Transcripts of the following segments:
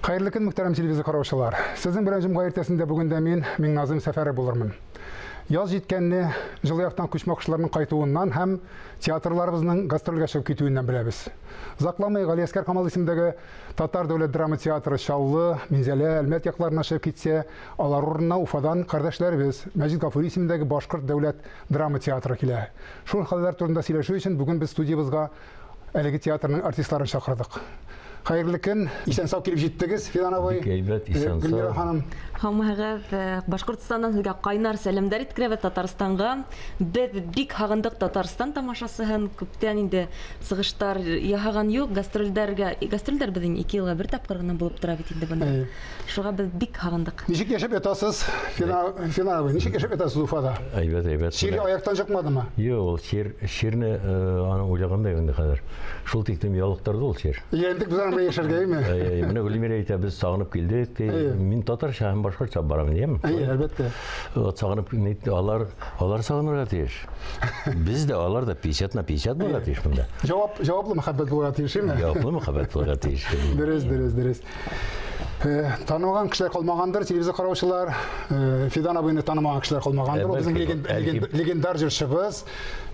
Хайырлы күн, мөхтәрәм телевизор караучылар. Сезнең белән җомга иртәсендә бүгендә мин Миңназым Сәфәре булырмын. Яз җиткәнне җылы яктан күчмәкчыларның кайтуыннан һәм театрларыбызның гастрольгә чыгып китүеннән беләбез. Узакламый Галиәскәр Камал исемендәге Татар дәүләт драма театры Чаллы, Минзәлә, Әлмәт якларына чыгып китсә, алар урынына Уфадан кардәшләребез Мәҗит Гафури исемендәге Башкорт дәүләт драма театры килә. Шул хәлләр турында сөйләшү өчен бүген без студиябызга әлеге театрның артистларын чакырдык. Хайырлы көн, исән-сау килеп җиттегез, Фидан абый. Гөлмира ханым. Хаммагыз Башкортстаннан сезгә кайнар сәламнәр иткерәбез Татарстанга. Без бик хагындык Татарстан тамашасын, күптән инде сыгыштар яһаган юк, гастрольдер безнең 2 елга бер тапкыр гына булып тора бит инде бunda. Шуга без бик хагындык. Ничек яшәп ятасыз, Фидан абый? Ничек яшәп ятасыз Уфада? Әйбәт. Шир аяктан чыкмадымы? Юк, ул ширне аны уйлагандай инде хәзер. Шул тиктем ялыктырды ул шир. Ендик без аны яшәргәме? Менә Гөлмира әйтә, без сагынып килдек. Мин татарча һәм башкортча барам дим. Әлбәттә. Сагынып алар сагынырга тиеш. Без дә алар да 50 на 50 булырга тиеш монда. Җаваплы мәхәббәт булырга тиешме? Җаваплы мәхәббәт булырга тиеш. Дөрес. Танымаган кешеләр калмагандыр, телевизор караучылар. Фидан абыйны танымаган кешеләр калмагандыр. Ул безнең легендар җырчыбыз,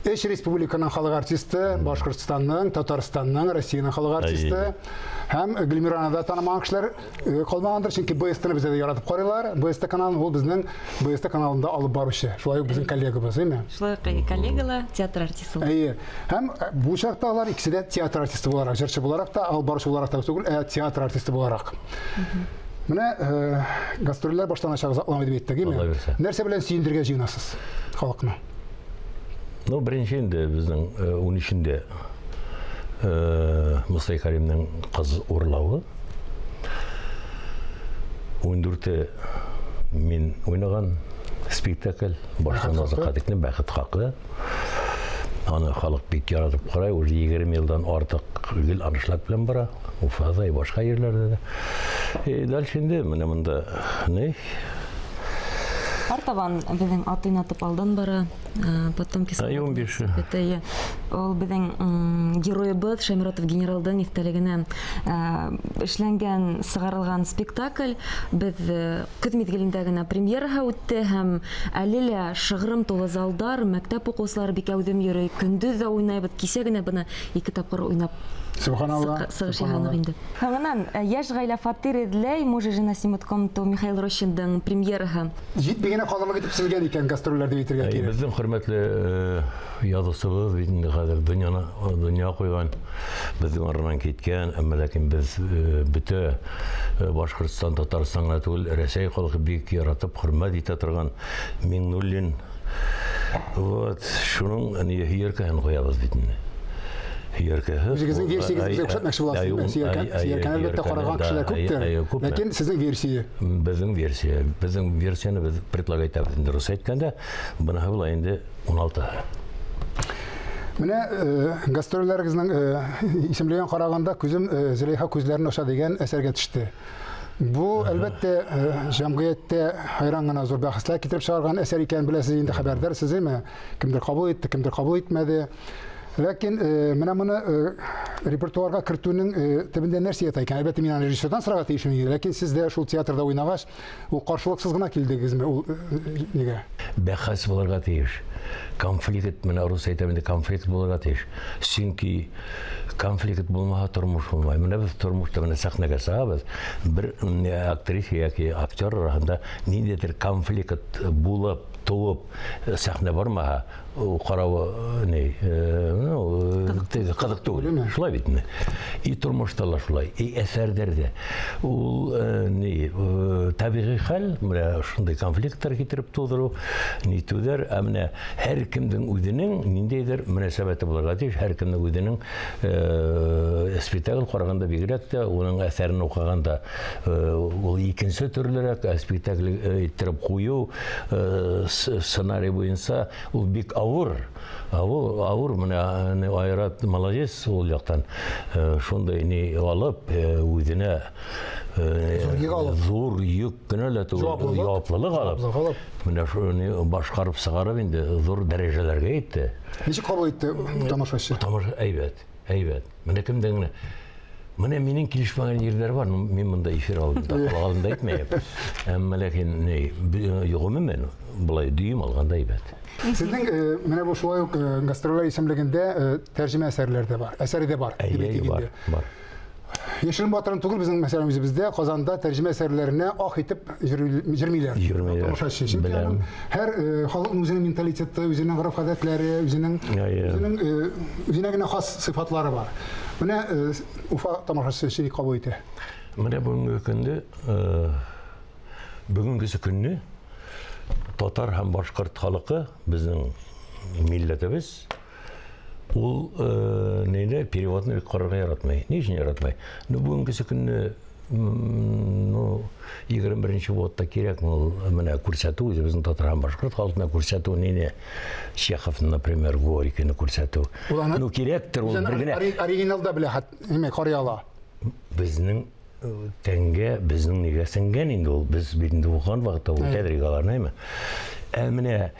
Эш республиканың халык артисты, Башкортстанның, Татарстанның, Россиянең халык артисты. Һәм Гөлмираны да танымаган кешеләр калмагандыр, чөнки БСТны бездә дә яратып карыйлар. БСТ каналын ул безнең БСТ каналында алып баручы. Шулай ук безнең коллегабыз, әйме? Шулай коллегалар, театр артисты. Һәм бу чакта алар икесе дә театр артисты буларак, җырчы буларак та, алып баручы буларак та түгел, театр артисты буларак. Менә гастрольләр башланачак узакламый дип әйттек, әйме? Нәрсә белән сөендергә җыенасыз халыкны? Ну, беренче инде безнең 13-нде Мустай Кәримнең кыз урлавы. 14-те мин уйнаган спектакль Башкорт Азакатыкның бәхет хакы. Аны халык бик яратып карый, уже 20 елдан артык гел анышлап белән бара. Уфада и башка җирләрдә дә. Дальше инде менә монда Артабан безнең ат уйнатып алдан бара, потом кисә. Ул безнең героебыз Шамиратов генералдан истәлегенә эшләнгән, сыгарылган спектакль. Без көз мизгелендә генә премьерага үтте һәм әле лә шыгрым тулы залдар, мәктәп укучылары бик әүдем йөрий. Көндез дә уйнайбыз, кичә генә буны 2 тапкыр уйнап. Субханалла. Хаңнан яшь гаилә фатир эзләй, мужа жена снимут комнату Михаил Рощиндың премьераһы. Җитмәгән калымы итеп сизгән икән гастрольләр дип әйтергә кирәк. Безнең хөрмәтле язучыбыз инде хәзер дөнья куйган, безнең арынан киткән, әмма ләкин без бөтә Башкортстан, Татарстанга түгел, Рәсәй халкы бик яратып хөрмәт итә торган Миңнуллин. Вот, шуның һияркәһен куябыз бит инде. Үзегезнең версиягезне күрсәтмәкче буласыз. Сөйәркән әлбәттә караган кешеләр күптер. Ләкин сезнең версия. Безнең версияны без предлагать итәбез. Дөрес әйткәндә, буны булай инде 16. Менә гастрольләрегезнең исемлеген караганда күзем Зөләйха күзләрен аша дигән әсәргә төште. Бу әлбәттә җәмгыятьтә хайран гына зур бәхәсләр китереп чыгарган әсәр икән беләсез инде хәбәрдарсыз, әйме? Кемдер кабул итте, кемдер кабул итмәде. Ләкин менә моны репертуарга кертүнең төбендә нәрсә ята икән? Әлбәттә мин аны режиссердан сорарга тиешмен, ләкин сез дә шул театрда уйнагач, ул каршылыксыз гына килдегезме? Ул нигә? Бәхәс булырга тиеш. Конфликт, менә рус әйтәм инде, конфликт булырга тиеш. Чөнки конфликт булмаса тормыш булмай. Менә без тормышта менә сәхнәгә сыгабыз, бер актриса яки актер арасында ниндидер конфликт булып, туып, сәхнә бармаһа, каравы кызык түгел. Шулай бит инде. И тормышта ла шулай, и әсәрдәрдә. Ул табигый хәл, менә шундый конфликтлар китереп тудыру, нитүдер, менә һәр кемнең үзенең ниндидер мөнәсәбәте булырга тиеш, һәр кемнең үзенең спектакль караганда бигрәк тә, уның әсәрен укыганда ул икенче төрлерәк спектакль иттереп кую, сценарий буенча ул бик авыр, менә Айрат молодец ул яктан. Шундай не алып, үзенә зур йөк кенә лә түгел, җаваплылык алып. Менә шуны башкарып сыгарып инде зур дәрәҗәләргә итте. Ничек кабул итте тамашачы? Тамаша әйбәт. Менә кемдән Менә минең килешмәгән ерләр бар, мин монда эфир алдында калганымда әйтмәйм. Әмма ләкин гомумән булай дүйім алганда әйбәт. Сезнең менә бу шулай ук гастрольләр исемлегендә тәрҗемә әсәрләре дә бар, әсәре дә бар. Бар. Яшерен батырын түгел безнең мәсәлән үзебездә Казанда тәрҗемә әсәрләренә ах итеп җөрмиләр. Беләм. Һәр халыкның үзенең менталитеты, үзенең гореф-гадәтләре, үзенең генә хас сыйфатлары бар. Менә Уфа тамашачысы шуны кабул итә. Менә бүгенге көнне татар һәм башкорт халкы безнең милләтебез ул переводны карарга яратмай. Ни өчен яратмай? Бүгенге көнне 21-нче ватта кирәк менә күрсәтү, безнең татар һәм башкорт халкына күрсәтү, Чеховны, например, Горькийны күрсәтү. Кирәктер ул бер генә оригиналда белә, карый ала. Безнең тәнгә, безнең нигә сеңгән инде ул, без бит укыган вакытта ул тәдригаларны, менә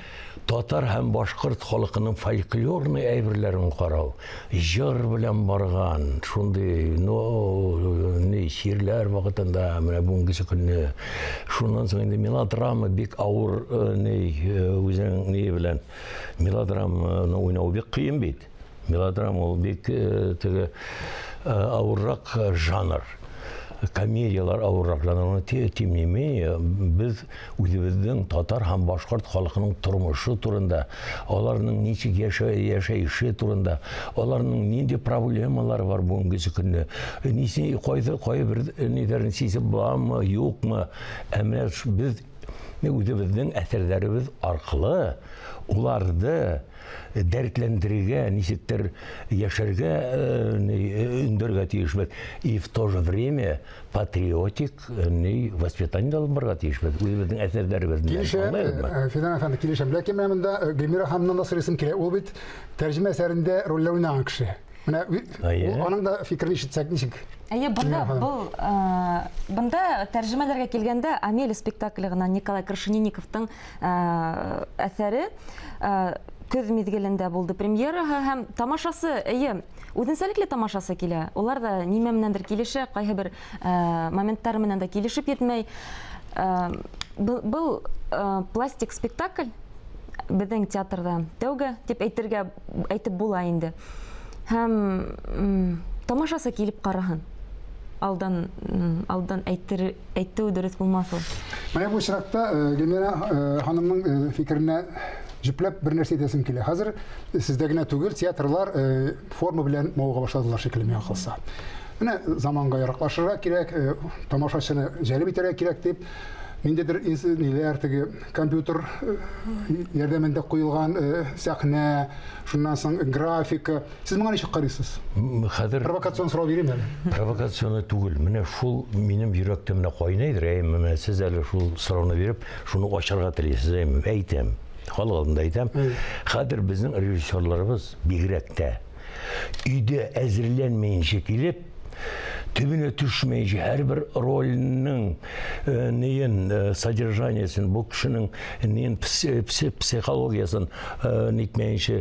татар һәм башкорт халкының фольклорный әйберләрен карау, җыр белән барган, шундый, ширләр вакытында, менә бүгенге көнне, шуннан соң инде мелодрама бик авыр, үзенең белән мелодраманы уйнау бик кыен бит. Мелодрама ул бик авыррак жанр. Комедиялар авыррак жанр. Тем не менее, без үзебезнең татар һәм башкорт халкының тормышы турында, аларның ничек яшәеше турында, аларның нинди проблемалары бар бүгенге көнне, кайбер нидәрен сизеп буламы, юкмы, әмма без үзебезнең әсәрләребез аркылы уларды дәртләндерергә, ничектер яшәргә өндәргә тиешбез. И в то же время патриотик воспитание алып барырга тиешбез. Үзебезнең әсәрләребезне. Фидан әфәнде, килешәм. Ләкин менә монда Гөлмира ханымның да сорыйсым килә. Ул бит тәрҗемә әсәрендә рольләр уйнаган кеше. Менә аның да фикерен ишетсәк ничек? Бында тәрҗемәләргә килгәндә Амелия спектакле гына Николай Крашенинниковтың әсәре көз мизгелендә булды премьераһы һәм тамашасы, үзенчәлекле тамашасы килә. Улар да нимә менәндер килешә, кайһы бер моменттар менән дә килешеп йетмәй. Был пластик спектакль безнең театрда тәүгә дип әйтеп була инде. Һәм тамашасы килеп караһын. Алдан әйтү дөрес булмас ул. Менә бу чиракта Гөлмира ханымның фикеренә җөпләп бер нәрсә әйтәсем килә. Хәзер сездә генә түгел, театрлар форма белән мавыга башладылар шикелле миңа калса. Менә заманга яраклашырга кирәк, тамашачыны җәлеп итәргә кирәк дип, ниндидер компьютер ярдәмендә куелган сәхнә, шуннан соң графика. Сез моңа ничек карыйсыз? Хәзер провокацион сорау бирим әле. Провокацион түгел. Менә шул минем йөрәктә кайнайдыр, менә сез әле шул сорауны биреп, шуны ачарга телисез, әйтәм. Халык алдында әйтәм. Хәзер безнең режиссерларыбыз бигрәк тә өйдә әзерләнмәенчә килеп, төбенә төшмәенчә һәрбер рольнең содержаниесын, бу кешенең психологиясын нитмәенчә,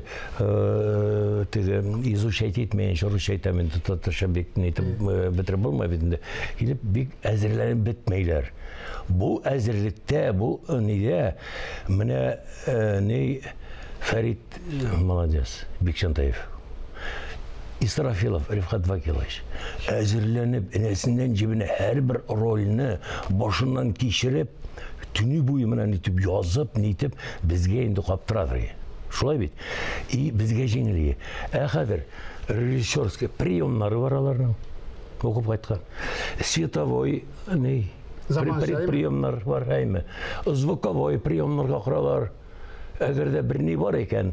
изучать итмәенчә, русча әйтәм, татарча бик бетереп булмый бит инде. Килеп бик әзерләнеп бетмәйләр. Бу әзерлектә, бу менә Фәрит молодец, Бикчантаев, Исрафилов Рифкат Вакилович әзерләнеп, энәсеннән җибенә һәрбер рольне башыннан кичереп, төне буе менән итеп язып, нитеп безгә инде каптырадыр. Шулай бит. И безгә җиңелие. Хәзер режиссерский приемнары бар аларның. Укып кайткан. Световой приемнар бар, звуковой приемнарга каралар. Әгәр дә бер ни бар икән,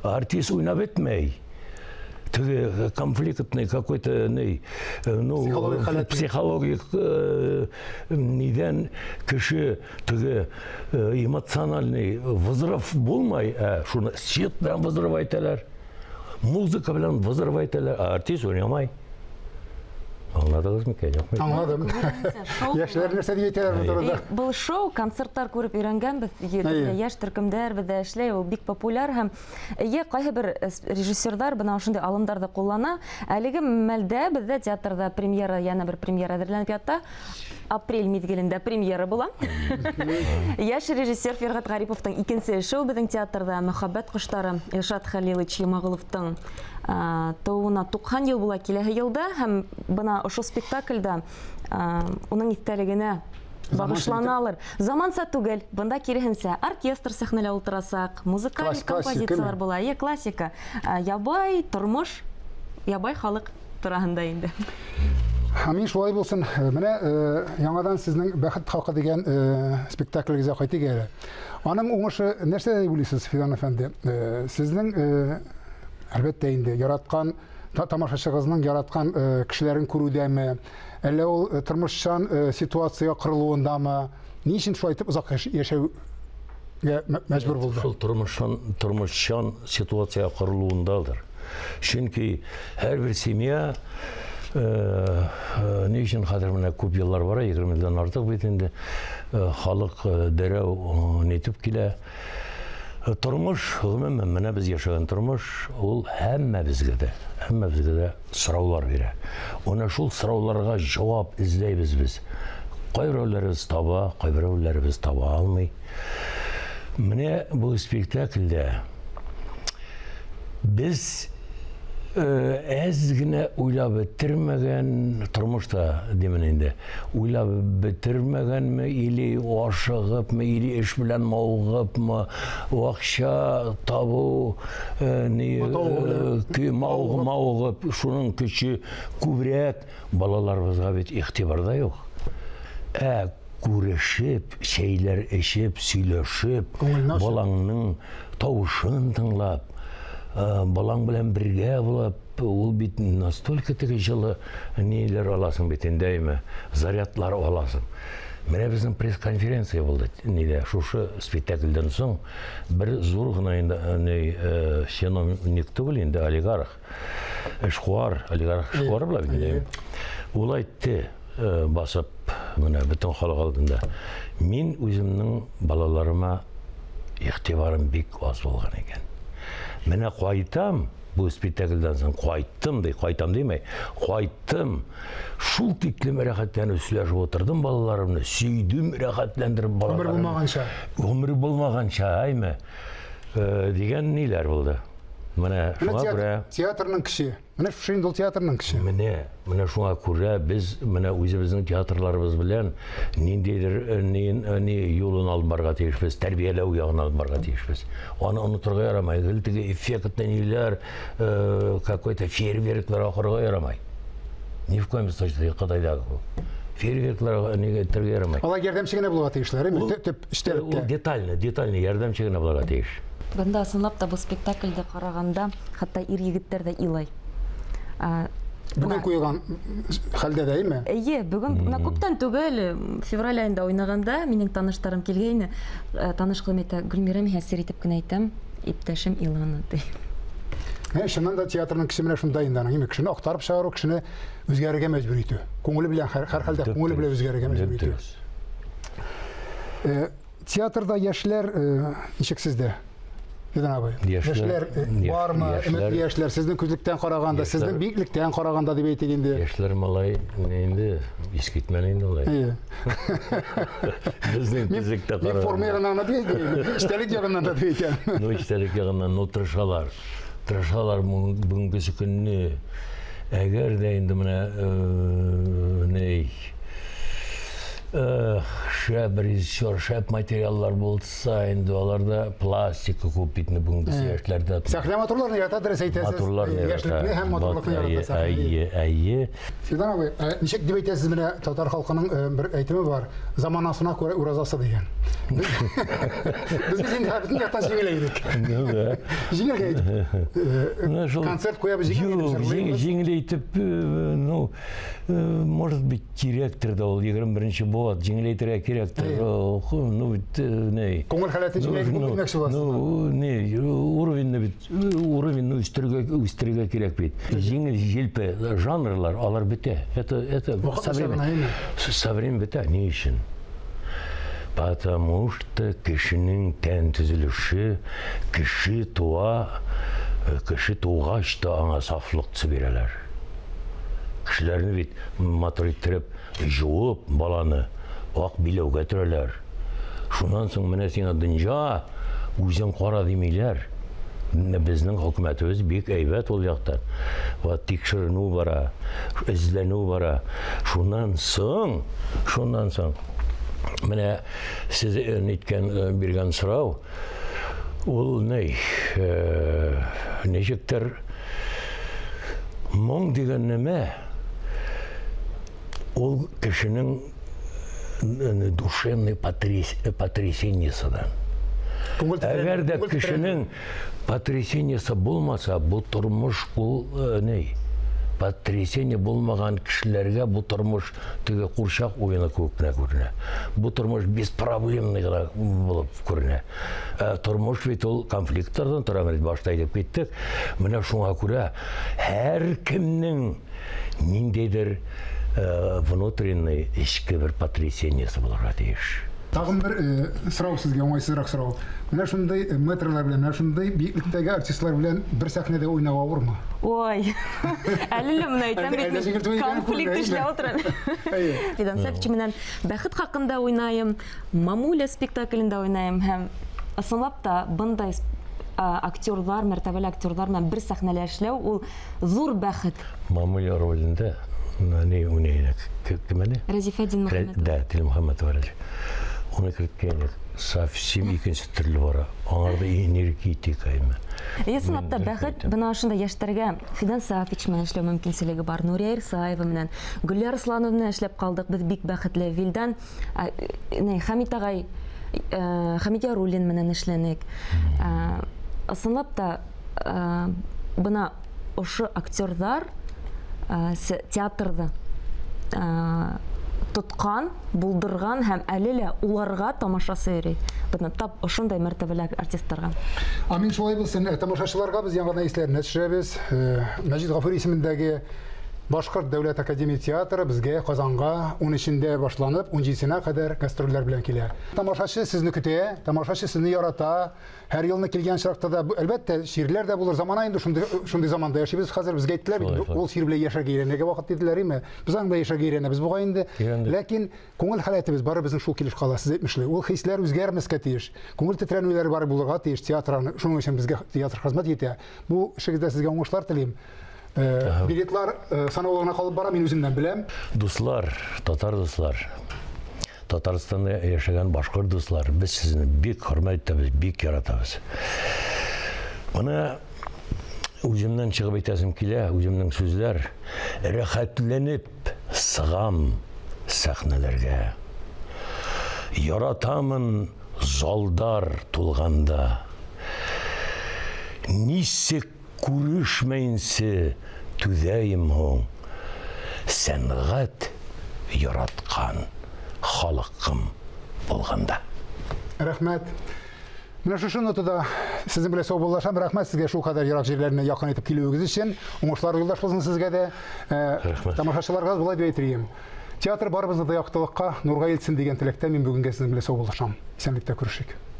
артист уйнап бетмәй. Конфликтный какой-то психологик нидән кеше эмоциональный взрыв булмай, шуны свет белән взрыв әйтәләр, музыка белән взрыв әйтәләр, артист уйнамай. Аңладыңыз микән? Аңладым. Яшьләр нәрсә дип әйтәләр бу турыда? Был шоу, концерттар күреп өйрәнгәнбез. Яшь төркемдәр бездә эшләй, ул бик популяр һәм кайһы бер режиссерлар бына шундый алымнарда куллана. Әлеге мәлдә бездә театрда премьера, яна бер премьера әзерләнеп ята. Апрель мизгелендә премьера була. Яшь режиссер Фергат Гариповтың икенче эше ул безнең театрда «Мәхәббәт кошлары» Илшат Хәлилович Ямагыловтың тууына 90 ел була киләһе елда һәм бына ошо спектакльдә уның истәлегенә багышланалар. Заманса түгел, бында киресенчә оркестр сәхнәлә ултырасак, музыкаль композициялар була, классика, ябай тормыш, ябай халык тураһында инде. Мин шулай булсын. Менә яңадан сезнең «Бәхет халкы» дигән спектакльгезгә кайтыйк әле. Аның уңышы нәрсә дип уйлыйсыз, Фидан әфәнде? Сезнең әлбәттә инде яраткан тамашачыгызның яраткан кешеләрен күрүдәме, әллә ул тормышчан ситуация кырылуындамы? Ни өчен шулай итеп озак яшәүгә мәҗбүр булды? Шул тормышчан ситуация кырылуындадыр. Чөнки һәрбер семья не өчен хәзер менә күп еллар бара, 20 елдан артык бит инде халык дәрәү нетеп килә. Тормыш, гомумән, менә без яшәгән тормыш, ул һәммәбезгә дә сораулар бирә. Аны шул сорауларга җавап эзләйбез без. Кайберәүләребез таба, кайберәүләребез таба алмый. Менә бу спектакльдә без әз генә уйлап бетермәгән тормышта димен инде. Уйлап бетермәгәнме, или ашыгыпмы, или эш белән мавыгыпмы, акча табу, мавыгып, шуның көче күбрәк балаларыбызга бит игътибарда юк. Күрешеп, чәйләр эчеп, сөйләшеп, балаңның тавышын тыңлап, балаң белән бергә булып, ул бит настолько теге җылы ниләр аласың бит инде, зарядлар аласың. Менә безнең пресс-конференция булды. Нидә, шушы спектакльдән соң бер зур гына инде чиновник түгел инде, олигарх, олигарх эшкуар була бит. Ул әйтте, басып, менә бөтен халык алдында. Мин үземнең балаларыма игътибарым бик аз булган икән. Менә кайтам, бу спектакльдән соң кайтам димәй, кайттым. Шул тиклем рәхәтләнеп сөйләшеп отырдым балаларымны, сөйдем, рәхәтләндереп балаларымны. Гомер булмаганча, әйме, дигән ниләр булды. Менә шуңа күрә театрның кеше. Менә шушы инде ул театрның кеше. Менә шуңа күрә без менә үзебезнең театрларыбыз белән ниндидер юлын алып барырга тиешбез, тәрбияләү ягын алып барырга тиешбез. Аны онытырга ярамай, теге эффектный ниләр, какой-то фейерверклар ахырга ярамай. Ни в коем случае кадайдагы бу. Фейерверклар нигә итәргә ярамай. Алар ярдәмче генә булырга тиешләр, төп эштәлеккә. Детальный ярдәмче генә булырга тиеш. Бында ысынлап та бу спектакльдә караганда, хәтта ир-егеттәр дә илай. Бүген куйган хәлдә дәйме? Бүген күптән түгел, февраль айында уйнаганда минең таныштарым килгәйне. Танышлыгым әйтә, Гөлмирә, мин хәсер итеп кенә әйтәм, иптәшем иланы ди. Шуннан да театрның кеше менә шунда инде, кешене актарып чыгару, кешене үзгәрергә мәҗбүр итү. Күңеле белән һәр хәлдә күңеле белән үзгәрергә мәҗбүр итү. Театрда яшьләр ничек сездә? Фидан абый. Яшьләр бармы? Өметле яшьләр сезнең күзлектән караганда, сезнең биеклектән караганда дип әйтик инде. Яшьләр малай инде искитмәне инде алай. Безнең күзлектә караганда. Мин формированный дип, истәлек ягыннан да дип әйтәм. Ну, истәлек ягыннан тырышалар. Тырышалар бүгенге көнне. Әгәр дә инде менә шәп режиссер, шәп материаллар булса, инде аларда пластика күп битне бүгенге яшьләрдә. Сәхнә матурларны ярата, дөрес әйтәсез. Яшьлекне һәм матурлыкны ярата. Әйе. Фидан абый, ничек дип әйтәсез, менә татар халкының бер әйтеме бар, заманасына күрә уразасы дигән. Без инде бөтен яктан җиңеләйдек. Җиңеләйдек. Концерт куябыз җиңеләйтеп, может быть, директор да ул 21 Вот, жеңілейтірге керектір. Ну, не. Көңіл халаты жеңілейтіп көңілмекші боласыз. Ну, не, уровень үстірге керек бейт. Жеңіл желпі жанрлар, алар біте. Это со временем біте. Не үшін? Потому что кішінің тән түзіліші, кіші туға ішті аңа сафлық түсі берелер. Кішілеріні бейт мотор еттіріп, жуып баланы ақ билеуге түрелер. Шунан соң міне сен дынжа өзен қора демейлер. Біздің хөкүмәтебез бик әйбәт ол яқтан. Текшеріну бара, іздену бара. Шунан соң міне сіз неткен берген сұрау, ол нешіктер мұң деген неме, ол кішінің душевный потрясениесідан. Әгер де кішінің потрясениесі болмаса, бұл тұрмыш, бұл потрясение болмаған кішілерге бұл тұрмыш түге құршақ ойына көкіне көріне. Бұл тұрмыш беспроблемный болып көріне. Тұрмыш бет ол конфликттардан тұрамыз башта айтып кеттік. Міне шуңа көре әр кімнің ниндейдір внутренний ішкі бір потрясениесі болырға дейш. Тағым бір сұрау сізге, оңайсызырақ сұрау. Мына шындай метрлар білен, мына шындай бейікліктегі артистлар білен бір сәхнеде ойнауға ауыр ма? Ой, әлілі мұны айтам бет, конфликт ішілі отырын. Фидан Сәпчі менен бәхіт хақында ойнайым, Мамуля спектаклінде ойнайым, һәм ысынлап та бұндай актерлар, мәртәбәлі актерлар мен бір сәхнелі әшлеу, ол зур бәхіт. Мамуля ролінде не унейнек? Кімені? Разифадин Мухаммед. Да, Тил Мухаммед варады. Оны кірткені совсем екінші түрлі бара. Оңарда энергетика айма. Есінапта бәхіт, бұна ашында яштарға Фидан Сафич мен әшлеу мүмкінселігі бар. Нурия Ирсаева менен, Гүлия Арслановна әшлеп қалдық. Біз бик бәхітлі. Вилдан Хамид ағай, Хамид Ярулин менен әшленік. Ысынлапта бұна ошы актердар театрды тұтқан, бұлдырған һәм әлілі уларға тамашасы өрей. Бұны тап ұшындай мәртәбілі артисттарға. Амин шолай білсін, тамашашыларға біз яңғана естілерін әтшіребіз. Мәжид Ғафур исеміндегі Башқұрт Дәулет Академия театры бізге Қазанға 13-інде башланып, 17-сіне қадар гастрольлер білен келер. Тамашашы сізні күте, тамашашы сізні ярата, әр еліне келген шырақта да, әлбәтте, ширлер де болыр. Заман айында шындай заманда яшайбыз. Қазір бізге айттылар, ол шир біле яша кейренеге вақыт деділер еме. Біз аңда яша кейрене, біз бұға енді. Ләкин көңіл халәтіміз бары біздің шул келіш қала, сіз етмішілі. Ол хейслер өзгермеске тиеш. Көңіл тетрәнүлер бары бұлыға тиеш театраны, шуның үшін бізге театр қызмет ете. Бұл шегізде сізге оңышлар тілейм. Билетлар санаулығына қалып бара, мен өзімден білем. Дуслар, татар дуслар, Татарстанда яшаған башқұрт дуслар, біз сізні бек құрметтіміз, бек яратамыз. Мұны өзімнен шығып айтасым келе, өзімнің сөздер, рәхәтленіп сығам сәхнелерге. Яратамын залдар тұлғанда. Нисек күрешмейінсі түзәйім хоң, сәнғат яратқан халыққым болғанда. Рәхмәт. Менә шушы нотада сезнең белән саубуллашам. Рәхмәт сезгә шул кадәр ерак җирләренә якын итеп килүегез өчен. Уңышлар юлдаш булсын сезгә дә. Тамашачыларга булай дип әйтәм. Театр барыбызны да яктылыкка, нурга илтсен дигән теләктә мин бүгенгә сезнең белән саубуллашам. Исәнлектә күрешик.